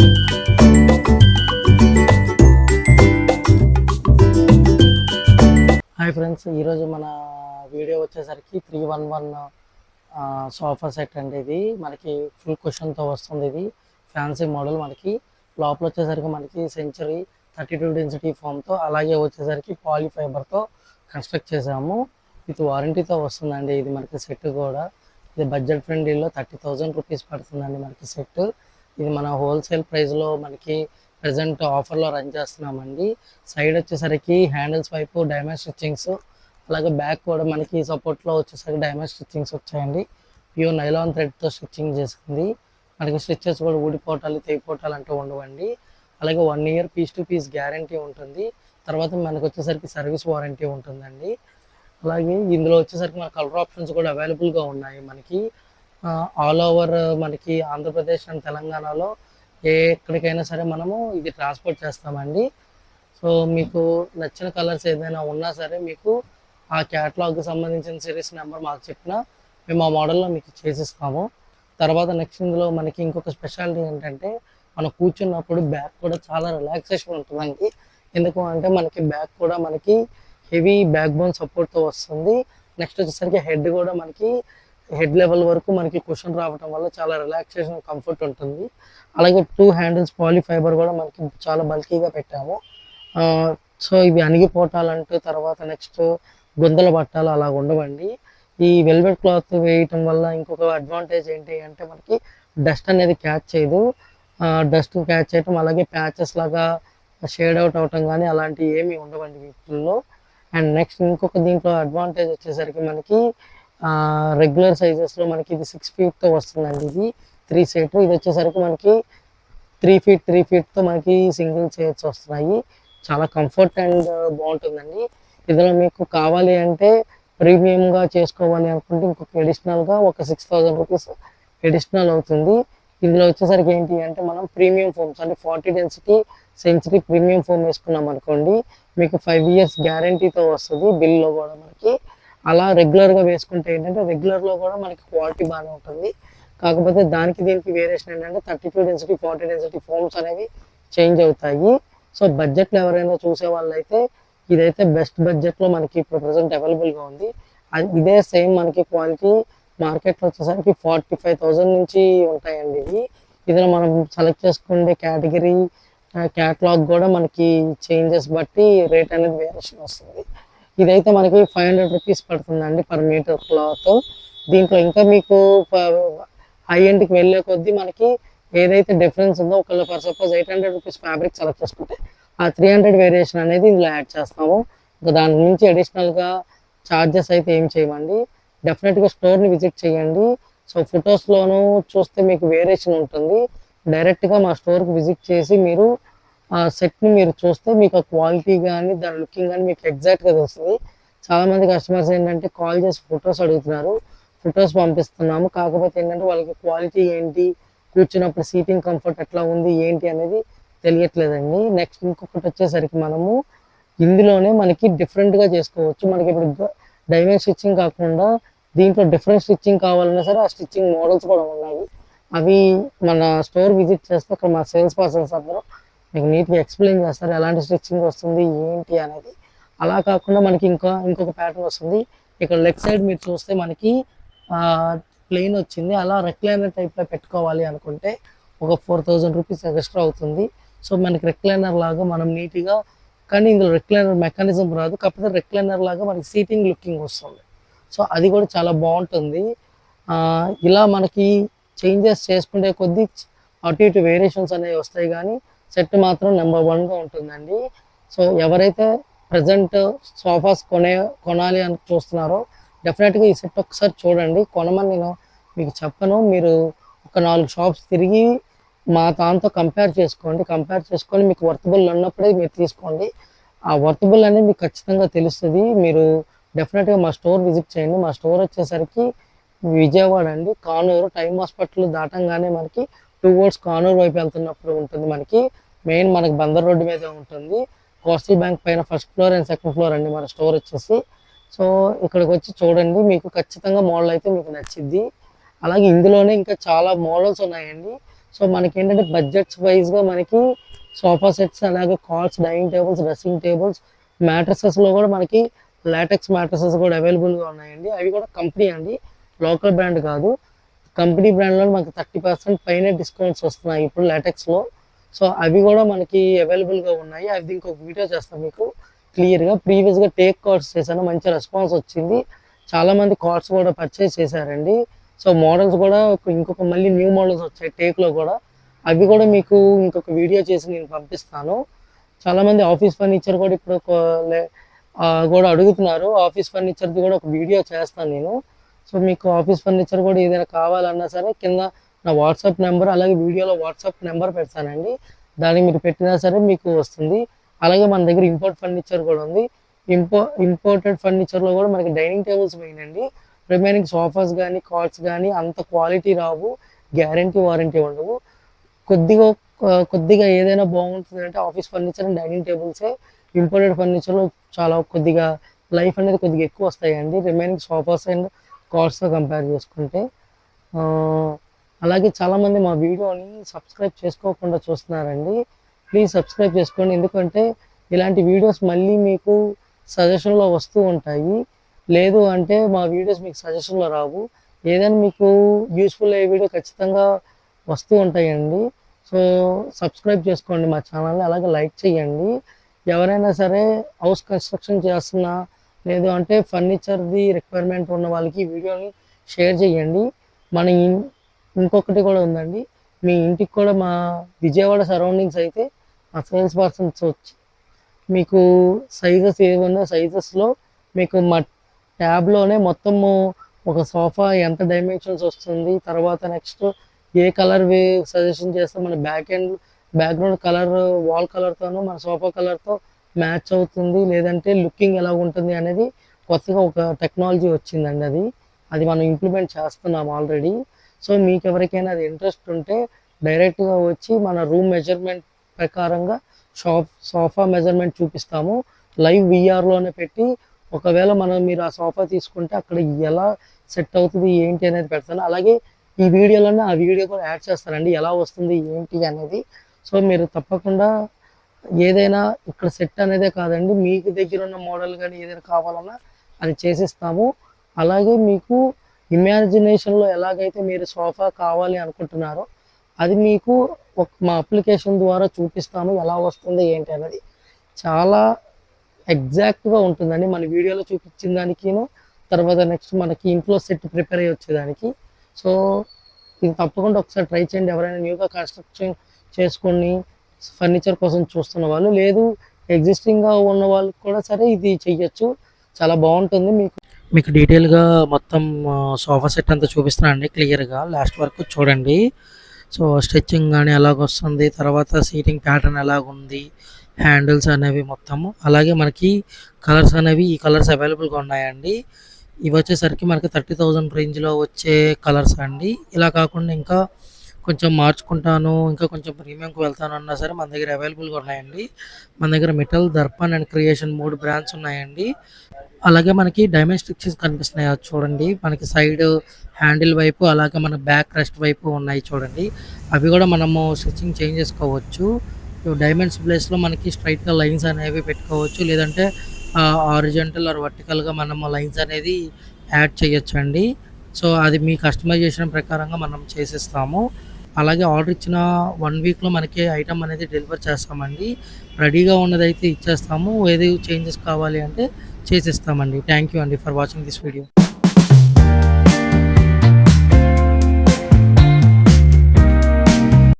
Hi friends, ఈరోజు మన video వచ్చేసరికి 311 సోఫా సెట్ అండి. ఇది మనకి ఫుల్ కుషన్తో వస్తుంది. ఇది ఫ్యాన్సీ మోడల్. మనకి లోపల వచ్చేసరికి మనకి సెంచరీ 32 డెన్సిటీ ఫోమ్తో, అలాగే వచ్చేసరికి పాలీ ఫైబర్తో కన్స్ట్రక్ట్ చేసాము. విత్ వారంటీతో వస్తుందండి. ఇది మనకి సెట్ కూడా ఇది బడ్జెట్ ఫ్రెండ్లీలో 30,000 రూపీస్ పడుతుందండి మనకి సెట్. ఇది మన హోల్సేల్ ప్రైస్లో మనకి ప్రజెంట్ ఆఫర్లో రన్ చేస్తున్నామండి. సైడ్ వచ్చేసరికి హ్యాండిల్స్ వైపు డైమండ్ స్టిచ్చింగ్స్, అలాగే బ్యాక్ కూడా మనకి సపోర్ట్లో వచ్చేసరికి డైమండ్ స్టిచ్చింగ్స్ వచ్చాయండి. ప్యూర్ నైలాన్ థ్రెడ్తో స్టిచ్చింగ్ చేసింది. మనకి స్టిచ్చెస్ కూడా ఊడిపోవటాలు తెగిపోవటాలు అంటూ ఉండవండి. అలాగే 1 year piece to piece guarantee ఉంటుంది. తర్వాత మనకు వచ్చేసరికి సర్వీస్ వారంటీ ఉంటుందండి. అలాగే ఇందులో వచ్చేసరికి మన కలర్ ఆప్షన్స్ కూడా అవైలబుల్గా ఉన్నాయి. మనకి ఆల్ ఓవర్ మనకి ఆంధ్రప్రదేశ్ అండ్ తెలంగాణలో ఎక్కడికైనా సరే మనము ఇది ట్రాన్స్పోర్ట్ చేస్తామండి. సో మీకు నచ్చిన కలర్స్ ఏదైనా ఉన్నా సరే మీకు ఆ క్యాటలాగ్కి సంబంధించిన సిరీస్ నెంబర్ మాకు చెప్పినా మేము ఆ మోడల్లో మీకు చేసిస్తాము. తర్వాత నెక్స్ట్ ఇందులో మనకి ఇంకొక స్పెషాలిటీ ఏంటంటే, మనం కూర్చున్నప్పుడు బ్యాక్ కూడా చాలా రిలాక్సేషన్ ఉంటుందండి. ఎందుకు అంటే మనకి బ్యాక్ కూడా మనకి హెవీ బ్యాక్ బోన్ సపోర్ట్తో వస్తుంది. నెక్స్ట్ వచ్చేసరికి హెడ్ కూడా మనకి హెడ్ లెవెల్ వరకు మనకి కుషన్ రావడం వల్ల చాలా రిలాక్సేషన్ కంఫర్ట్ ఉంటుంది. అలాగే 2 హ్యాండిల్స్ పాలీ ఫైబర్ కూడా మనకి చాలా బల్కీగా పెట్టాము. సో ఇవి అణిగిపోవటాలంటూ తర్వాత నెక్స్ట్ గుంతలు పట్టాలు అలా ఉండవండి. ఈ వెల్వెట్ క్లాత్ వేయటం వల్ల ఇంకొక అడ్వాంటేజ్ ఏంటి అంటే మనకి డస్ట్ అనేది క్యాచ్ చేయదు. డస్ట్ క్యాచ్ చేయటం, అలాగే ప్యాచెస్ లాగా షేడ్ అవుట్ అవటం కానీ అలాంటివి ఏమీ ఉండవండి వీటిల్లో. అండ్ నెక్స్ట్ ఇంకొక దీంట్లో అడ్వాంటేజ్ వచ్చేసరికి మనకి రెగ్యులర్ సైజెస్లో మనకి ఇది 6 feetతో వస్తుందండి. ఇది 3 seater. ఇది వచ్చేసరికి మనకి 3 feetతో మనకి సింగిల్ చైర్స్ వస్తున్నాయి. చాలా కంఫర్ట్ అండ్ బాగుంటుందండి. ఇందులో మీకు కావాలి అంటే ప్రీమియంగా చేసుకోవాలి అనుకుంటే ఇంకొక అడిషనల్గా ఒక 6,000 రూపీస్ అడిషనల్ అవుతుంది. ఇందులో వచ్చేసరికి ఏంటి అంటే మనం ప్రీమియం ఫోమ్స్ అంటే 40 డెన్సిటీ సెంచరీ ప్రీమియం ఫోమ్ వేసుకున్నాం అనుకోండి, మీకు 5 years గ్యారంటీతో వస్తుంది. బిల్లో కూడా మనకి అలా రెగ్యులర్గా వేసుకుంటే ఏంటంటే రెగ్యులర్లో కూడా మనకి క్వాలిటీ బాగానే ఉంటుంది. కాకపోతే దానికి దీనికి వేరియేషన్ ఏంటంటే 32 డెన్సిటీ 40 డెన్సిటీ ఫోమ్స్ అనేవి చేంజ్ అవుతాయి. సో బడ్జెట్లో ఎవరైనా చూసే వాళ్ళైతే ఇదైతే బెస్ట్ బడ్జెట్లో మనకి ఇప్పుడు ప్రజెంట్ అవైలబుల్గా ఉంది. ఇదే సేమ్ మనకి క్వాలిటీ మార్కెట్లో వచ్చేసరికి 45,000 నుంచి ఉంటాయండి. ఇదిలో మనం సెలెక్ట్ చేసుకునే కేటగిరీ క్యాటలాగ్ కూడా మనకి చేంజెస్ బట్టి రేట్ అనేది వేరియేషన్ వస్తుంది. ఇదైతే మనకి 500 రూపీస్ పడుతుందండి పర్ మీటర్ క్లాత్. దీంట్లో ఇంకా మీకు హై ఎండ్కి వెళ్ళే కొద్దీ మనకి ఏదైతే డిఫరెన్స్ ఉందో, ఒకళ్ళు for suppose 800 rupees fabric select చేసుకుంటే ఆ 300 వేరియేషన్ అనేది ఇందులో యాడ్ చేస్తాము. ఇంకా దాని నుంచి అడిషనల్గా ఛార్జెస్ అయితే ఏం చేయమండి. డెఫినెట్గా స్టోర్ని విజిట్ చేయండి. సో ఫొటోస్లోనూ చూస్తే మీకు వేరియేషన్ ఉంటుంది. డైరెక్ట్గా మా స్టోర్కి విజిట్ చేసి మీరు ఆ సెట్ని మీరు చూస్తే మీకు ఆ క్వాలిటీ కానీ దాని లుకింగ్ కానీ మీకు ఎగ్జాక్ట్గా తెలుస్తుంది. చాలామంది కస్టమర్స్ ఏంటంటే కాల్ చేసి ఫొటోస్ అడుగుతున్నారు, ఫొటోస్ పంపిస్తున్నాము. కాకపోతే ఏంటంటే వాళ్ళకి క్వాలిటీ ఏంటి, కూర్చున్నప్పుడు సీటింగ్ కంఫర్ట్ ఎట్లా ఉంది ఏంటి అనేది తెలియట్లేదండి. నెక్స్ట్ ఇంకొకటి వచ్చేసరికి మనము ఇందులోనే మనకి డిఫరెంట్గా చేసుకోవచ్చు. మనకి ఇప్పుడు డైమండ్ స్టిచ్చింగ్ కాకుండా దీంట్లో డిఫరెంట్ స్టిచ్చింగ్ కావాలన్నా సరే ఆ స్టిచ్చింగ్ మోడల్స్ కూడా ఉన్నాయి. అవి మన స్టోర్ విజిట్ చేస్తే అక్కడ మా సేల్స్ పర్సన్స్ అందరూ మీకు నీట్గా ఎక్స్ప్లెయిన్ చేస్తారు ఎలాంటి స్టిచ్చింగ్ వస్తుంది ఏంటి అనేది. అలా కాకుండా మనకి ఇంకొక ప్యాటర్న్ వస్తుంది. ఇక్కడ లెగ్ సైడ్ మీరు చూస్తే మనకి ప్లెయిన్ వచ్చింది. అలా రెక్లైనర్ టైప్లో పెట్టుకోవాలి అనుకుంటే ఒక 4,000 రూపీస్ ఎక్స్ట్రా అవుతుంది. సో మనకి రెక్లైనర్ లాగా మనం నీట్గా, కానీ ఇందులో రెక్లైనర్ మెకానిజం రాదు, కాకపోతే రెక్లైనర్ లాగా మనకి సీటింగ్ లుకింగ్ వస్తుంది. సో అది కూడా చాలా బాగుంటుంది. ఇలా మనకి చేంజెస్ చేసుకునే కొద్దీ అటు ఇటు వేరియేషన్స్ అనేవి వస్తాయి, కానీ సెట్ మాత్రం నెంబర్ 1గా ఉంటుందండి. సో ఎవరైతే ప్రజెంట్ సోఫాస్ కొనాలి అని చూస్తున్నారో డెఫినెట్గా ఈ సెట్ ఒకసారి చూడండి. కొనమని నేను మీకు చెప్పను. మీరు ఒక 4 షాప్స్ తిరిగి మా దాంతో కంపేర్ చేసుకొని మీకు వర్తబుల్ ఉన్నప్పుడే మీరు తీసుకోండి. ఆ వర్తబుల్ అనేది మీకు ఖచ్చితంగా తెలుస్తుంది. మీరు డెఫినెట్గా మా స్టోర్ విజిట్ చేయండి. మా స్టోర్ వచ్చేసరికి విజయవాడ అండి, కానూరు టైమ్ హాస్పిటల్ దాటంగానే మనకి 2 roads కానూరు వైపు వెళ్తున్నప్పుడు ఉంటుంది. మనకి మెయిన్ మనకి బందర్ రోడ్డు మీద ఉంటుంది. కోస్టల్ బ్యాంక్ పైన 1st floor and 2nd floor అండి మన స్టోర్ వచ్చేసి. సో ఇక్కడికి వచ్చి చూడండి, మీకు ఖచ్చితంగా మోడల్ అయితే మీకు నచ్చిద్ది. అలాగే ఇందులోనే ఇంకా చాలా మోడల్స్ ఉన్నాయండి. సో మనకేంటంటే బడ్జెట్స్ వైజ్‌గా మనకి సోఫా సెట్స్, అలాగే cots, dining tables, dressing tables, మ్యాట్రెసెస్‌లో కూడా మనకి లాటెక్స్ మ్యాట్రెసెస్ కూడా అవైలబుల్‌గా ఉన్నాయండి. అవి కూడా కంపెనీ అండి. లోకల్ బ్రాండ్ కాదు. కంపెనీ బ్రాండ్‌లో మనకి 30% పైనే డిస్కౌంట్స్ వస్తున్నాయి ఇప్పుడు లాటెక్స్‌లో. సో అవి కూడా మనకి అవైలబుల్‌గా ఉన్నాయి. అది ఇంకొక వీడియో చేస్తాను మీకు క్లియర్‌గా. ప్రీవియస్‌గా టేక్ కార్డ్స్ చేశాను. మంచి రెస్పాన్స్ వచ్చింది. చాలామంది కార్డ్స్ కూడా పర్చేస్ చేశారండి. సో మోడల్స్ కూడా ఇంకొక మళ్ళీ న్యూ మోడల్స్ వచ్చాయి టేక్‌లో కూడా. అవి కూడా మీకు ఇంకొక వీడియో చేసి నేను పంపిస్తాను. చాలామంది ఆఫీస్ ఫర్నిచర్ కూడా ఇప్పుడు కూడా అడుగుతున్నారు. ఆఫీస్ ఫర్నిచర్‌ది కూడా ఒక వీడియో చేస్తాను నేను. సో మీకు ఆఫీస్ ఫర్నిచర్ కూడా ఏదైనా కావాలన్నా సరే కింద నా వాట్సాప్ నెంబర్, అలాగే వీడియోలో వాట్సాప్ నెంబర్ పెడతానండి. దానికి మీరు పెట్టినా సరే మీకు వస్తుంది. అలాగే మన దగ్గర ఇంపోర్ట్ ఫర్నిచర్ కూడా ఉంది. ఇంపోర్టెడ్ ఫర్నిచర్‌లో కూడా మనకి డైనింగ్ టేబుల్స్ మెయిన్ అండి. రిమైనింగ్ సోఫాస్ గానీ, కార్డ్స్ గానీ అంత క్వాలిటీ రావు. గ్యారంటీ, వారంటీ ఉండవు. కొద్దిగా కొద్దిగా ఏదైనా బాగుంటుందంటే ఆఫీస్ ఫర్నిచర్ అండ్ డైనింగ్ టేబుల్సే. ఇంపోర్టెడ్ ఫర్నిచర్‌లో చాలా కొద్దిగా లైఫ్ అనేది కొద్దిగా ఎక్కువ వస్తాయండి. రిమైనింగ్ సోఫాస్ అండ్ కార్డ్స్‌తో కంపేర్ చేసుకుంటే. అలాగే చాలామంది మా వీడియోని సబ్స్క్రైబ్ చేసుకోకుండా చూస్తున్నారండి. ప్లీజ్ సబ్స్క్రైబ్ చేసుకోండి. ఎందుకంటే ఇలాంటి వీడియోస్ మళ్ళీ మీకు సజెషన్‌లో వస్తూ ఉంటాయి. లేదు అంటే మా వీడియోస్ మీకు సజెషన్‌లో రావు. ఏదైనా మీకు యూజ్‌ఫుల్ అయ్యే వీడియో ఖచ్చితంగా వస్తూ ఉంటాయండి. సో సబ్స్క్రైబ్ చేసుకోండి మా ఛానల్‌ని. అలాగే లైక్ చేయండి. ఎవరైనా సరే హౌస్ కన్స్ట్రక్షన్ చేస్తున్నా, లేదు అంటే ఫర్నిచర్‌ది రిక్వైర్మెంట్ ఉన్న వాళ్ళకి ఈ వీడియోని షేర్ చేయండి. మన ఇంకొకటి కూడా ఉందండి. మీ ఇంటికి కూడా మా విజయవాడ సరౌండింగ్స్ అయితే మా సేల్స్ పర్సన్స్ వచ్చి మీకు సైజెస్ ఏమున్నా సైజెస్‌లో మీకు మా ట్యాబ్‌లోనే మొత్తము ఒక సోఫా ఎంత డైమెన్షన్స్ వస్తుంది, తర్వాత నెక్స్ట్ ఏ కలర్ సజెషన్ చేస్తే మన బ్యాక్‌గ్రౌండ్ కలర్ వాల్ కలర్‌తోను మన సోఫా కలర్‌తో మ్యాచ్ అవుతుంది, లేదంటే లుకింగ్ ఎలా ఉంటుంది అనేది కొత్తగా ఒక టెక్నాలజీ వచ్చిందండి అది. అది మనం ఇంప్లిమెంట్ చేస్తున్నాం ఆల్రెడీ. సో మీకు ఎవరికైనా అది ఇంట్రెస్ట్ ఉంటే డైరెక్ట్‌గా వచ్చి మన రూమ్ మెజర్‌మెంట్ ప్రకారంగా సోఫా మెజర్‌మెంట్ చూపిస్తాము. లైవ్ వీఆర్‌లోనే పెట్టి ఒకవేళ మీరు ఆ సోఫా తీసుకుంటే అక్కడ ఎలా సెట్ అవుతుంది ఏంటి అనేది పెడతాను. అలాగే ఈ వీడియోలోనే ఆ వీడియో కూడా యాడ్ చేస్తానండి. ఎలా వస్తుంది ఏంటి అనేది. సో మీరు తప్పకుండా ఏదైనా ఇక్కడ సెట్ అనేదే కాదండి. మీకు దగ్గర ఉన్న మోడల్ గానీ ఏదైనా కావాలన్నా అది చేసిస్తాము. అలాగే మీకు ఇమాజినేషన్‌లో ఎలాగైతే మీరు సోఫా కావాలి అనుకుంటున్నారో అది మీకు మా అప్లికేషన్ ద్వారా చూపిస్తాము. ఎలా వస్తుంది ఏంటి అనేది. చాలా ఎగ్జాక్ట్‌గా ఉంటుందండి. మన వీడియోలో చూపించిన దానికిను, తర్వాత నెక్స్ట్ మనకి ఇంట్లో సెట్ ప్రిపేర్ అయ్యి వచ్చేదానికి. సో ఇది తప్పకుండా ఒకసారి ట్రై చేయండి. ఎవరైనా న్యూగా కన్స్ట్రక్షన్ చేసుకొని ఫర్నిచర్ కోసం చూస్తున్న వాళ్ళు, లేదు ఎగ్జిస్టింగ్‌గా ఉన్న వాళ్ళకి కూడా సరే ఇది చెయ్యొచ్చు. చాలా బాగుంటుంది. మీకు డీటెయిల్‌గా మొత్తం సోఫా సెట్ అంతా చూపిస్తున్నానండి క్లియర్‌గా. లాస్ట్ వరకు చూడండి. సో స్టిచ్చింగ్ గానీ ఎలాగొస్తుంది, తర్వాత సీటింగ్ ప్యాటర్న్ ఎలాగుంది, హ్యాండిల్స్ అనేవి మొత్తము. అలాగే మనకి కలర్స్ అనేవి ఈ కలర్స్ అవైలబుల్‌గా ఉన్నాయండి. ఇవి వచ్చేసరికి మనకి 30,000 రేంజ్‌లో వచ్చే కలర్స్ అండి. ఇలా కాకుండా ఇంకా కొంచెం మార్చుకుంటాను, ఇంకా కొంచెం ప్రీమియంకి వెళ్తాను అన్నా సరే మన దగ్గర అవైలబుల్‌గా ఉన్నాయండి. మన దగ్గర metal, Darpan and creation 3 brands ఉన్నాయండి. అలాగే మనకి డైమండ్ స్టిచెస్ కనిపిస్తున్నాయి అది చూడండి. మనకి సైడ్ హ్యాండిల్ వైపు, అలాగే మన బ్యాక్ రెస్ట్ వైపు ఉన్నాయి చూడండి. అవి కూడా మనము స్టిచ్చింగ్ చేంజ్ చేసుకోవచ్చు. డైమండ్స్ ప్లేస్‌లో మనకి స్ట్రైట్‌గా లైన్స్ అనేవి పెట్టుకోవచ్చు. లేదంటే హారిజాంటల్ ఆర్ వర్టికల్‌గా మనము లైన్స్ అనేది యాడ్ చేయొచ్చండి. సో అది మీ కస్టమైజేషన్ ప్రకారంగా మనం చేసిస్తాము. అలాగే ఆర్డర్ ఇచ్చిన 1 వీక్‌లో మనకి ఐటెమ్ అనేది డెలివర్ చేస్తామండి. రెడీగా ఉన్నదైతే ఇచ్చేస్తాము. ఏది చేంజెస్ కావాలి అంటే చేసిస్తామండి. థ్యాంక్ యూ అండి ఫర్ వాచింగ్ దిస్ వీడియో.